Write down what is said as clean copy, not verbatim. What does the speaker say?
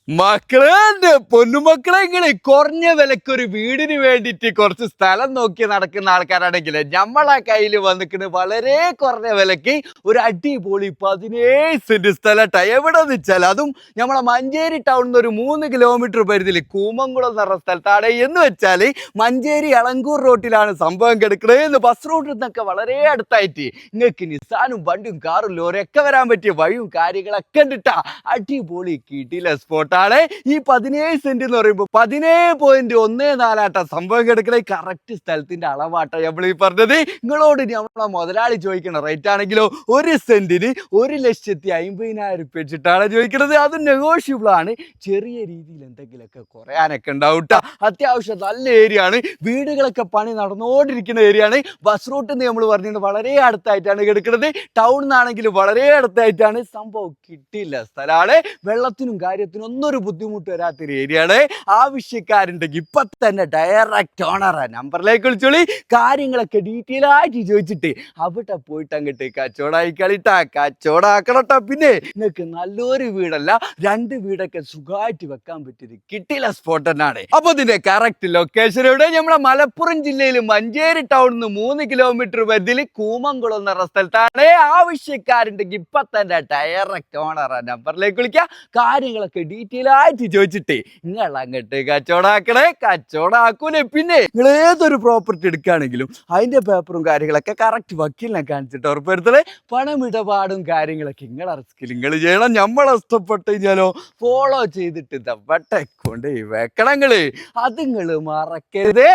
മക്കളെ പൊന്നുമക്കളെ ഇങ്ങനെ കുറഞ്ഞ വിലക്കൊരു വീടിന് വേണ്ടിയിട്ട് കുറച്ച് സ്ഥലം നോക്കി നടക്കുന്ന ആൾക്കാരാണെങ്കിൽ നമ്മളെ കയ്യിൽ വന്നിട്ട് വളരെ കുറഞ്ഞ വിലക്ക് ഒരു അടിപൊളി 17 സെന്റ് സ്ഥലം എവിടെ വെച്ചാൽ അതും നമ്മളെ മഞ്ചേരി ടൗണിൽ ഒരു 3 കിലോമീറ്റർ പരിധിയിൽ കൂമംകുളം എന്ന് പറഞ്ഞ സ്ഥലത്താണ് എന്ന് വെച്ചാൽ മഞ്ചേരി അളങ്കൂർ റോട്ടിലാണ് സംഭവം കിടക്കുന്നത്. എന്ന് ബസ് റൂട്ടിൽ നിന്നൊക്കെ വളരെ അടുത്തായിട്ട് നിങ്ങൾക്ക് നിസാനും വണ്ടിയും കാറും ലോറിയൊക്കെ വരാൻ പറ്റിയ വഴിയും കാര്യങ്ങളൊക്കെ ഉണ്ടിട്ടാ. അടിപൊളി കിടില സ്പോട്ടാണ് ഈ 17 സെന്റ് എന്ന് പറയുമ്പോൾ 17.14 സംഭവം കിടക്കണേ. കറക്റ്റ് സ്ഥലത്തിന്റെ അളവാട്ട നമ്മൾ ഈ പറഞ്ഞത്. നിങ്ങളോട് നമ്മളെ മുതലാളി ചോദിക്കണ റേറ്റ് ആണെങ്കിലോ 1 സെന്റിന് 1,50,000 വെച്ചിട്ടാണ് ചോദിക്കുന്നത്. അത് നെഗോഷ്യബിൾ ആണ്. ചെറിയ രീതിയിൽ എന്തെങ്കിലുമൊക്കെ കുറയാനൊക്കെ ഉണ്ടാവും ട്ടാ. അത്യാവശ്യം നല്ല ഏരിയ ആണ്. വീടുകളൊക്കെ പണി നടന്നുകൊണ്ടിരിക്കുന്ന ഏരിയ ആണ്. ബസ് റൂട്ടിൽ നിന്ന് നമ്മൾ പറഞ്ഞിട്ട് വളരെ അടുത്തായിട്ടാണ് കിടക്കുന്നത്. ടൗണിൽ നിന്നാണെങ്കിൽ വളരെ അടുത്തായിട്ടാണ്. സംഭവം കിട്ടില്ല സ്ഥലമാണ്. വെള്ളത്തിനും കാര്യത്തിനും ഒന്നൊരു ബുദ്ധിമുട്ട് വരാത്തൊരു ഏരിയ ആണ്. ആവശ്യക്കാരുണ്ടെങ്കിൽ ഇപ്പൊ തന്നെ ഡയറക്റ്റ് ഓണറാ നമ്പറിലേക്ക് വിളിച്ചോളി. കാര്യങ്ങളൊക്കെ ഡീറ്റെയിൽ ആയിട്ട് ചോദിച്ചിട്ട് അവിടെ പോയിട്ട് അങ്ങോട്ട് കച്ചവടമായി കളിട്ടാ. കച്ചവടമാക്കണട്ടാ. പിന്നെ നിങ്ങൾക്ക് നല്ലൊരു വീടല്ല 2 വീടൊക്കെ സുഖമായിട്ട് വെക്കാൻ പറ്റിയത് കിട്ടില്ല സ്പോട്ട് തന്നെയാണ്. അപ്പൊ ഇതിന്റെ കറക്റ്റ് ലൊക്കേഷൻ എവിടെ? നമ്മളെ മലപ്പുറം ജില്ലയിൽ മഞ്ചേരി ടൗണിൽ നിന്ന് 3 കിലോമീറ്റർ പരിധിയിൽ കൂമംകുളം എന്ന് പറഞ്ഞ സ്ഥലത്താണ്. ആവശ്യക്കാരുണ്ടെങ്കിൽ ഇപ്പൊ തന്നെ ഡയറക്റ്റ് ഓണറാ നമ്പറിലേക്ക് വിളിക്കുക. കാര്യങ്ങളൊക്കെ ഡീറ്റെയിൽ ആയിട്ട് ചോദിച്ചിട്ട് നിങ്ങൾ അങ്ങോട്ട് കച്ചവടമാക്കണേ. കച്ചവടമാക്കൂലേ. പിന്നെ നിങ്ങൾ ഏതൊരു പ്രോപ്പർട്ടി എടുക്കുകയാണെങ്കിലും അതിന്റെ പേപ്പറും കാര്യങ്ങളൊക്കെ കറക്റ്റ് വക്കീലിനെ കാണിച്ചിട്ട് ഉറപ്പുവരുത്തണേ. പണമിടപാടും കാര്യങ്ങളൊക്കെ നിങ്ങളെ റിസ്കിൽ നിങ്ങൾ ചെയ്യണം. നമ്മളെ ഇഷ്ടപ്പെട്ട് കഴിഞ്ഞാലോ ഫോളോ ചെയ്തിട്ട് ദവട്ടെ കൊണ്ട് വെക്കണങ്ങള്. അത് നിങ്ങൾ മറക്കരുതേ.